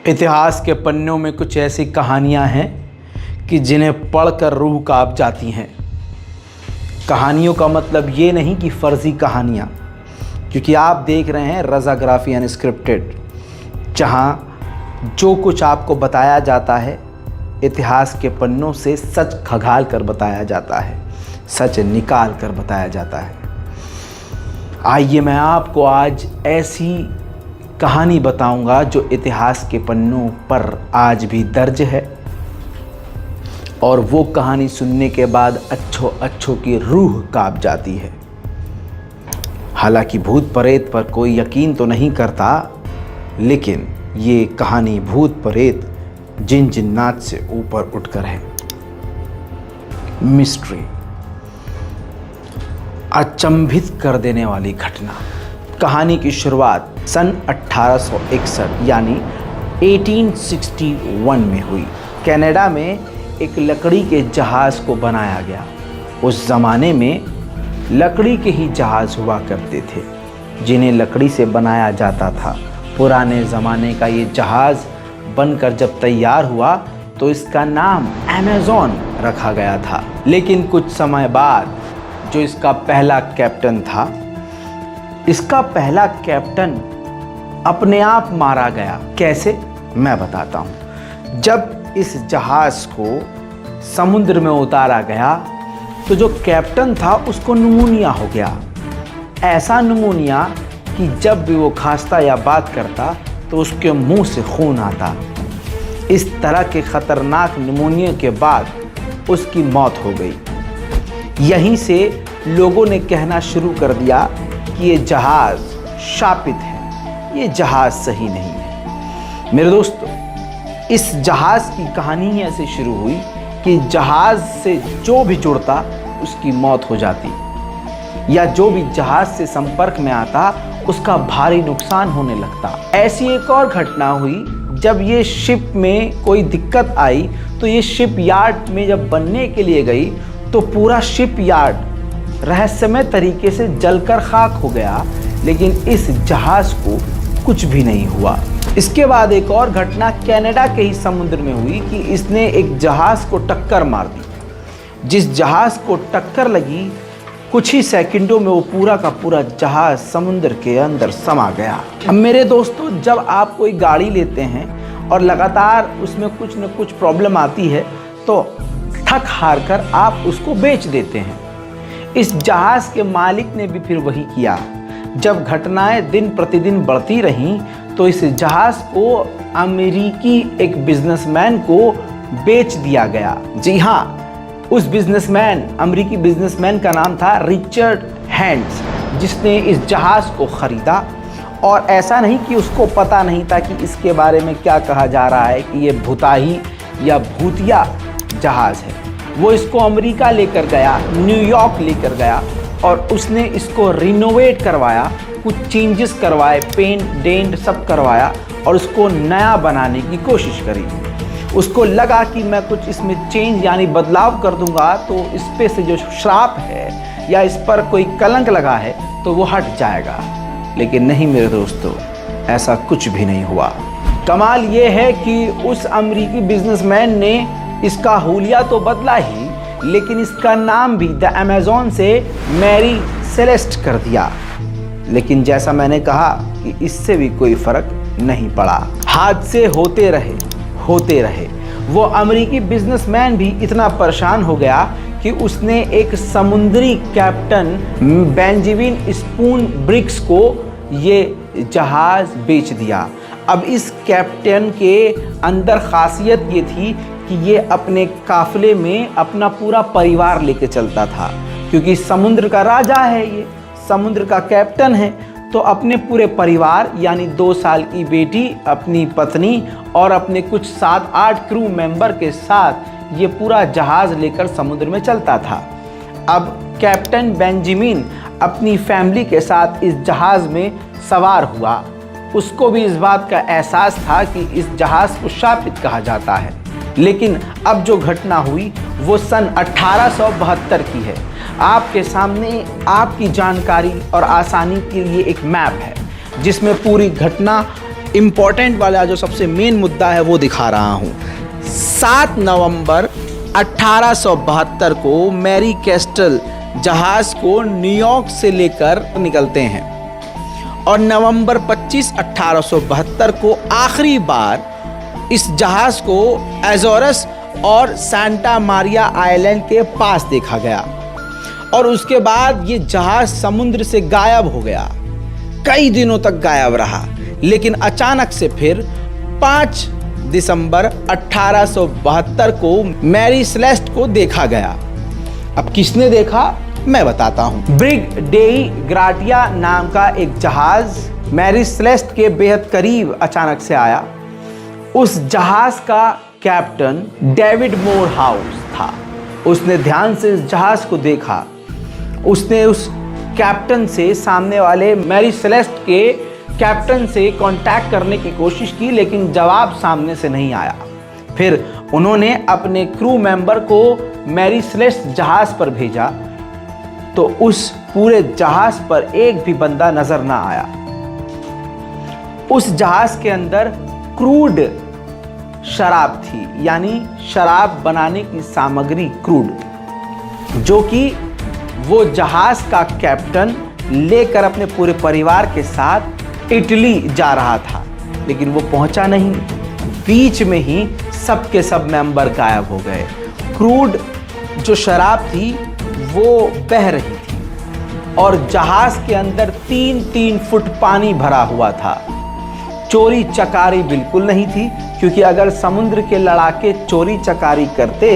इतिहास के पन्नों में कुछ ऐसी कहानियां हैं कि जिन्हें पढ़कर रूह कांप जाती हैं। कहानियों का मतलब ये नहीं कि फ़र्ज़ी कहानियां, क्योंकि आप देख रहे हैं रज़ाग्राफ़ी अनस्क्रिप्टेड, जहां जो कुछ आपको बताया जाता है इतिहास के पन्नों से सच खंगाल कर बताया जाता है, सच निकाल कर बताया जाता है। आइए मैं आपको आज ऐसी कहानी बताऊंगा जो इतिहास के पन्नों पर आज भी दर्ज है, और वो कहानी सुनने के बाद अच्छों की रूह कांप जाती है। हालांकि भूत प्रेत पर कोई यकीन तो नहीं करता, लेकिन ये कहानी भूत प्रेत जिन जिन्नात से ऊपर उठकर है। मिस्ट्री, अचंभित कर देने वाली घटना। कहानी की शुरुआत सन 1861 यानी 1861 में हुई। कनाडा में एक लकड़ी के जहाज़ को बनाया गया। उस ज़माने में लकड़ी के ही जहाज़ हुआ करते थे जिन्हें लकड़ी से बनाया जाता था। पुराने ज़माने का ये जहाज़ बनकर जब तैयार हुआ तो इसका नाम अमेज़न रखा गया था। लेकिन कुछ समय बाद जो इसका पहला कैप्टन था, इसका पहला कैप्टन अपने आप मारा गया। कैसे, मैं बताता हूँ। जब इस जहाज़ को समुद्र में उतारा गया तो जो कैप्टन था उसको निमोनिया हो गया। ऐसा निमोनिया कि जब भी वो खांसता या बात करता तो उसके मुंह से खून आता। इस तरह के ख़तरनाक निमोनिया के बाद उसकी मौत हो गई। यहीं से लोगों ने कहना शुरू कर दिया कि ये जहाज़ शापित है, ये जहाज़ सही नहीं है। मेरे दोस्तों, इस जहाज़ की कहानी ही ऐसे शुरू हुई कि जहाज़ से जो भी जुड़ता उसकी मौत हो जाती, या जो भी जहाज़ से संपर्क में आता उसका भारी नुकसान होने लगता। ऐसी एक और घटना हुई, जब ये शिप में कोई दिक्कत आई तो ये शिप यार्ड में जब बनने के लिए गई तो पूरा शिप यार्ड रहस्यमय तरीके से जलकर खाक हो गया, लेकिन इस जहाज़ को कुछ भी नहीं हुआ। इसके बाद एक और घटना कनाडा के ही समुद्र में हुई कि इसने एक जहाज़ को टक्कर मार दी। जिस जहाज़ को टक्कर लगी, कुछ ही सेकंडों में वो पूरा का पूरा जहाज़ समुद्र के अंदर समा गया। अब मेरे दोस्तों, जब आप कोई गाड़ी लेते हैं और लगातार उसमें कुछ न कुछ प्रॉब्लम आती है तो थक हार कर आप उसको बेच देते हैं। इस जहाज़ के मालिक ने भी फिर वही किया। जब घटनाएं दिन प्रतिदिन बढ़ती रहीं तो इस जहाज़ को अमेरिकी एक बिजनेसमैन को बेच दिया गया। जी हाँ, उस बिजनेसमैन, अमेरिकी बिजनेसमैन का नाम था रिचर्ड हैंड्स, जिसने इस जहाज़ को ख़रीदा। और ऐसा नहीं कि उसको पता नहीं था कि इसके बारे में क्या कहा जा रहा है कि ये भुताही या भूतिया जहाज़ है। वो इसको अमेरिका लेकर गया, न्यूयॉर्क लेकर गया, और उसने इसको रिनोवेट करवाया, कुछ चेंजेस करवाए, पेंट डेंट सब करवाया और उसको नया बनाने की कोशिश करी। उसको लगा कि मैं कुछ इसमें चेंज यानी बदलाव कर दूंगा तो इस पे से जो श्राप है या इस पर कोई कलंक लगा है तो वो हट जाएगा। लेकिन नहीं मेरे दोस्तों, ऐसा कुछ भी नहीं हुआ। कमाल ये है कि उस अमेरिकी बिजनेसमैन ने इसका हुलिया तो बदला ही, लेकिन इसका नाम भी द अमेज़न से मैरी सेलेस्ट कर दिया। लेकिन जैसा मैंने कहा कि इससे भी कोई फर्क नहीं पड़ा। हादसे होते रहे। वो अमेरिकी बिजनेसमैन भी इतना परेशान हो गया कि उसने एक समुद्री कैप्टन बेंजामिन स्पून ब्रिग्स को ये जहाज़ बेच दिया। अब इस कैप्टन के अंदर खासियत ये थी कि ये अपने काफिले में अपना पूरा परिवार लेके चलता था, क्योंकि समुद्र का राजा है, ये समुद्र का कैप्टन है। तो अपने पूरे परिवार यानी 2 साल की बेटी, अपनी पत्नी और अपने कुछ 7-8 क्रू मेंबर के साथ ये पूरा जहाज़ लेकर समुद्र में चलता था। अब कैप्टन बेंजामिन अपनी फैमिली के साथ इस जहाज़ में सवार हुआ। उसको भी इस बात का एहसास था कि इस जहाज़ को शापित कहा जाता है। लेकिन अब जो घटना हुई वो सन 1872 की है। आपके सामने आपकी जानकारी और आसानी के लिए एक मैप है जिसमें पूरी घटना इम्पोर्टेंट वाला जो सबसे मेन मुद्दा है वो दिखा रहा हूँ। 7 नवंबर 1872 को मैरी कैस्टल जहाज को न्यूयॉर्क से लेकर निकलते हैं और नवंबर 25, 1872 को आखिरी बार इस जहाज को एज़ोरस और सांता मारिया आइलैंड के पास देखा गया और उसके बाद ये जहाज समुद्र से गायब हो गया। कई दिनों तक गायब रहा, लेकिन अचानक से फिर 5 दिसंबर 1872 को मैरी सेलेस्ट को देखा गया। अब किसने देखा मैं बताता हूं। ब्रिग डेई ग्राटिया नाम का एक जहाज मैरी सेलेस्ट के बेहद करीब अचानक से आया। उस जहाज का कैप्टन डेविड मोरहाउस था। उसने ध्यान से इस जहाज को देखा। उसने उस कैप्टन से, सामने वाले मैरी सेलेस्ट के कैप्टन से कांटेक्ट करने की कोशिश की, लेकिन जवाब सामने से नहीं आया। फिर उन्होंने अपने क्रू मेंबर को मैरी सेलेस्ट जहाज पर भेजा तो उस पूरे जहाज पर एक भी बंदा नजर ना आया। उस जहाज के अंदर क्रूड शराब थी, यानी शराब बनाने की सामग्री क्रूड, जो कि वो जहाज का कैप्टन लेकर अपने पूरे परिवार के साथ इटली जा रहा था, लेकिन वो पहुंचा नहीं। बीच में ही सब के सब मेंबर गायब हो गए। क्रूड जो शराब थी वो बह रही थी और जहाज के अंदर 3-3 फुट पानी भरा हुआ था। चोरी चकारी बिल्कुल नहीं थी, क्योंकि अगर समुद्र के लड़ाके चोरी चकारी करते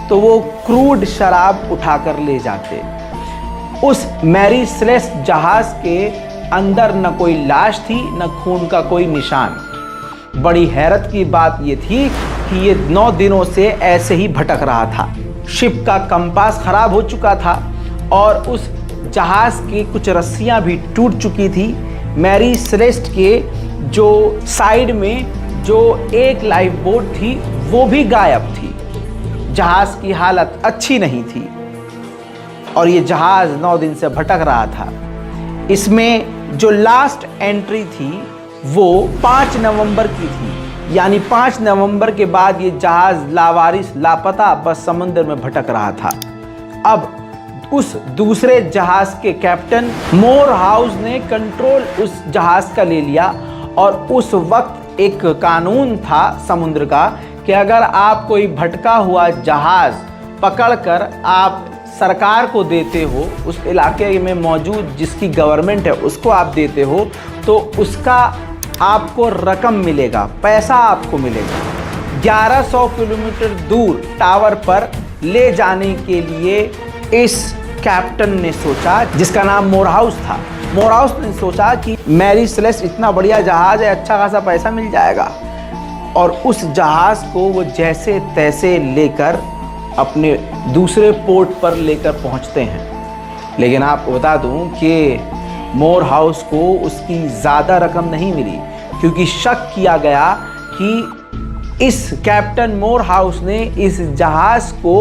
तो वो क्रूड शराब उठाकर ले जाते। उस मैरी सेलेस्ट जहाज के अंदर न कोई लाश थी, न खून का कोई निशान। बड़ी हैरत की बात ये थी कि ये 9 दिनों से ऐसे ही भटक रहा था। शिप का कंपास खराब हो चुका था और उस जहाज की कुछ रस्सियां भी टूट चुकी थी। मैरी सेलेस्ट के जो साइड में जो एक लाइफ बोट थी वो भी गायब थी। जहाज की हालत अच्छी नहीं थी और ये जहाज 9 दिन से भटक रहा था। इसमें जो लास्ट एंट्री थी वो 5 नवंबर की थी, यानी 5 नवंबर के बाद ये जहाज लावारिस, लापता, बस समुद्र में भटक रहा था। अब उस दूसरे जहाज के कैप्टन मोरहाउस ने कंट्रोल उस जहाज का ले लिया और उस वक्त एक कानून था समुद्र का कि अगर आप कोई भटका हुआ जहाज पकड़कर आप सरकार को देते हो, उस इलाके में मौजूद जिसकी गवर्नमेंट है उसको आप देते हो, तो उसका आपको रकम मिलेगा, पैसा आपको मिलेगा। 1100 किलोमीटर दूर टावर पर ले जाने के लिए इस कैप्टन ने सोचा, जिसका नाम मोरहाउस था, मोरहाउस ने सोचा कि मैरी सेलेस्ट इतना बढ़िया जहाज है, अच्छा खासा पैसा मिल जाएगा। और उस जहाज को वो जैसे तैसे लेकर अपने दूसरे पोर्ट पर लेकर पहुंचते हैं। लेकिन आपको बता दूं कि मोरहाउस को उसकी ज़्यादा रकम नहीं मिली, क्योंकि शक किया गया कि इस कैप्टन मोरहाउस ने इस जहाज को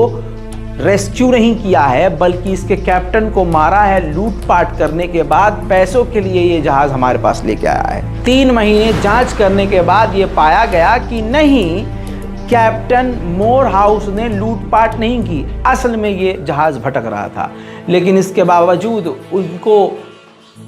रेस्क्यू नहीं किया है, बल्कि इसके कैप्टन को मारा है लूटपाट करने के बाद। पैसों के लिए ये जहाज हमारे पास लेके आया है। 3 महीने जांच करने के बाद ये पाया गया कि नहीं, कैप्टन मोरहाउस ने लूटपाट नहीं की, असल में ये जहाज भटक रहा था। लेकिन इसके बावजूद उनको,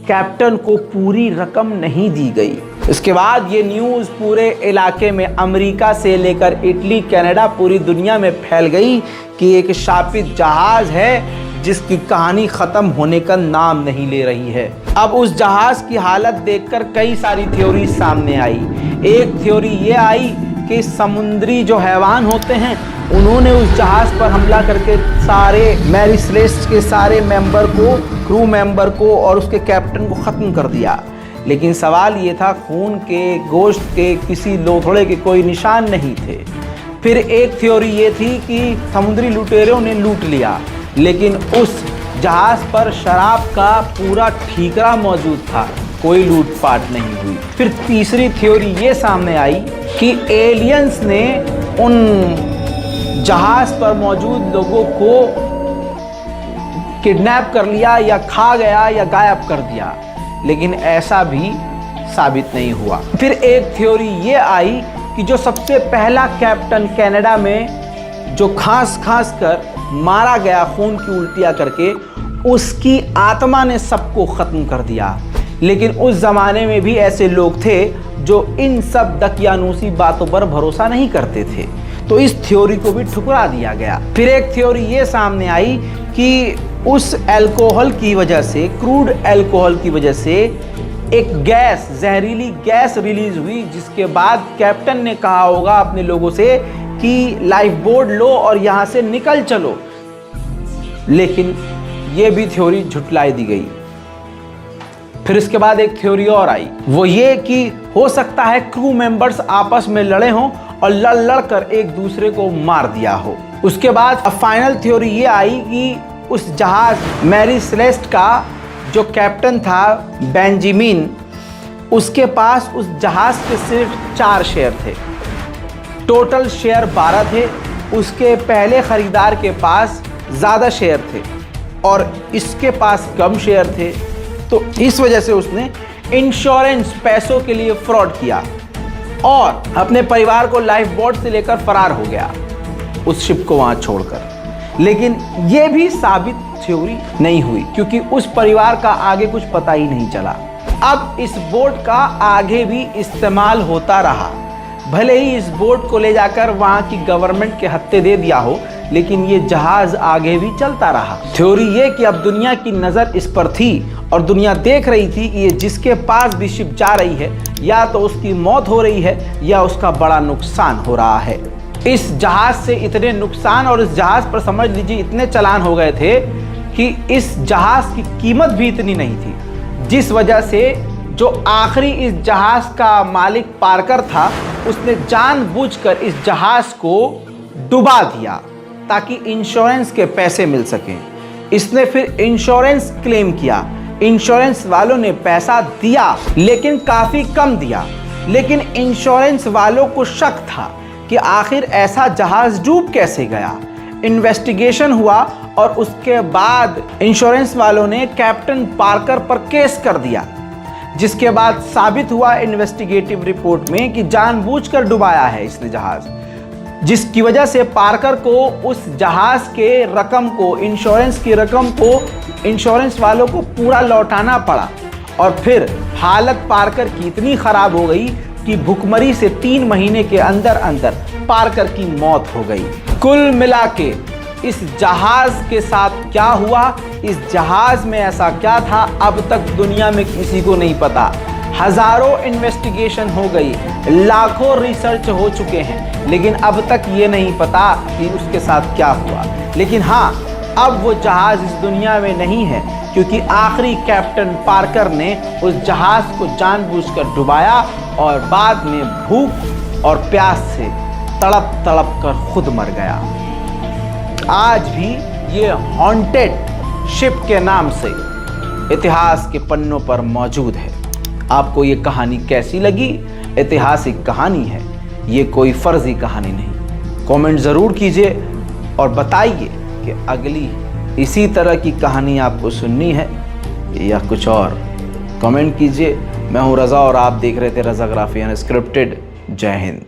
कैप्टन को पूरी रकम नहीं दी गई। इसके बाद ये न्यूज़ पूरे इलाके में, अमेरिका से लेकर इटली, कनाडा, पूरी दुनिया में फैल गई कि एक शापित जहाज है जिसकी कहानी ख़त्म होने का नाम नहीं ले रही है। अब उस जहाज की हालत देखकर कई सारी थ्योरी सामने आई। एक थ्योरी ये आई कि समुद्री जो हैवान होते हैं उन्होंने उस जहाज पर हमला करके सारे मैरी सेलेस्ट के सारे मेंबर को, क्रू मेंबर को और उसके कैप्टन को ख़त्म कर दिया। लेकिन सवाल ये था, खून के, गोश्त के, किसी लोथड़े के कोई निशान नहीं थे। फिर एक थ्योरी ये थी कि समुद्री लुटेरों ने लूट लिया, लेकिन उस जहाज पर शराब का पूरा ठीकरा मौजूद था, कोई लूटपाट नहीं हुई। फिर तीसरी थ्योरी ये सामने आई कि एलियंस ने उन जहाज पर मौजूद लोगों को किडनैप कर लिया या खा गया या गायब कर दिया। लेकिन ऐसा भी साबित नहीं हुआ। फिर एक थ्योरी ये आई कि जो सबसे पहला कैप्टन कनाडा में जो खास कर मारा गया खून की उल्टियाँ करके, उसकी आत्मा ने सबको ख़त्म कर दिया। लेकिन उस ज़माने में भी ऐसे लोग थे जो इन सब दकियानूसी बातों पर भरोसा नहीं करते थे, तो इस थ्योरी को भी ठुकरा दिया गया। फिर एक थ्योरी ये सामने आई कि उस अल्कोहल की वजह से, क्रूड अल्कोहल की वजह से एक गैस, जहरीली गैस रिलीज हुई, जिसके बाद कैप्टन ने कहा होगा अपने लोगों से कि लाइफ बोट लो और यहाँ से निकल चलो। लेकिन ये भी थ्योरी झुटलाई दी गई। फिर इसके बाद एक थ्योरी और आई, वो ये कि हो सकता है क्रू मेंबर्स आपस में लड़े हों और लड़ कर एक दूसरे को मार दिया हो। उसके बाद फाइनल थ्योरी ये आई कि उस जहाज मैरी सेलेस्ट का जो कैप्टन था बेंजामिन, उसके पास उस जहाज के सिर्फ 4 शेयर थे, टोटल शेयर 12 थे। उसके पहले खरीदार के पास ज़्यादा शेयर थे और इसके पास कम शेयर थे, तो इस वजह से उसने इंश्योरेंस पैसों के लिए फ्रॉड किया और अपने परिवार को लाइफ बोट से लेकर फरार हो गया उस शिप को वहां छोड़कर। लेकिन यह भी साबित थ्योरी नहीं हुई, क्योंकि उस परिवार का आगे कुछ पता ही नहीं चला। अब इस बोट का आगे भी इस्तेमाल होता रहा, भले ही इस बोट को ले जाकर वहां की गवर्नमेंट के हत्थे दे दिया हो, लेकिन ये जहाज आगे भी चलता रहा। थ्योरी ये कि अब दुनिया की नज़र इस पर थी और दुनिया देख रही थी कि ये जिसके पास भी शिप जा रही है, या तो उसकी मौत हो रही है या उसका बड़ा नुकसान हो रहा है। इस जहाज से इतने नुकसान और इस जहाज पर समझ लीजिए इतने चालान हो गए थे कि इस जहाज की कीमत भी इतनी नहीं थी, जिस वजह से जो आखिरी इस जहाज का मालिक पार्कर था, उसने जानबूझकर इस जहाज को डुबा दिया ताकि इंश्योरेंस के पैसे मिल सकें। इसने फिर इंश्योरेंस क्लेम किया, इंश्योरेंस वालों ने पैसा दिया लेकिन काफ़ी कम दिया। लेकिन इंश्योरेंस वालों को शक था कि आखिर ऐसा जहाज डूब कैसे गया। इन्वेस्टिगेशन हुआ और उसके बाद इंश्योरेंस वालों ने कैप्टन पार्कर पर केस कर दिया, जिसके बाद साबित हुआ इन्वेस्टिगेटिव रिपोर्ट में कि जानबूझकर डुबाया है इसने जहाज, जिसकी वजह से पार्कर को उस जहाज के रकम को, इंश्योरेंस की रकम को इंश्योरेंस वालों को पूरा लौटाना पड़ा। और फिर हालत पार्कर की इतनी खराब हो गई कि भुखमरी से 3 महीने के अंदर अंदर पार्कर की मौत हो गई। कुल मिला के इस जहाज के साथ क्या हुआ, इस जहाज में ऐसा क्या था, अब तक दुनिया में किसी को नहीं पता। हजारों इन्वेस्टिगेशन हो गई, लाखों रिसर्च हो चुके हैं, लेकिन अब तक ये नहीं पता कि उसके साथ क्या हुआ। लेकिन हाँ, अब वो जहाज इस दुनिया में नहीं है, क्योंकि आखिरी कैप्टन पार्कर ने उस जहाज को जानबूझकर डुबाया और बाद में भूख और प्यास से तड़प तड़प कर खुद मर गया। आज भी ये हॉन्टेड शिप के नाम से इतिहास के पन्नों पर मौजूद है। आपको ये कहानी कैसी लगी? ऐतिहासिक कहानी है, ये कोई फर्जी कहानी नहीं। कमेंट ज़रूर कीजिए और बताइए कि अगली इसी तरह की कहानी आपको सुननी है या कुछ और। कमेंट कीजिए। मैं हूं रज़ा और आप देख रहे थे रज़ाग्राफी अनस्क्रिप्टेड। जय हिंद।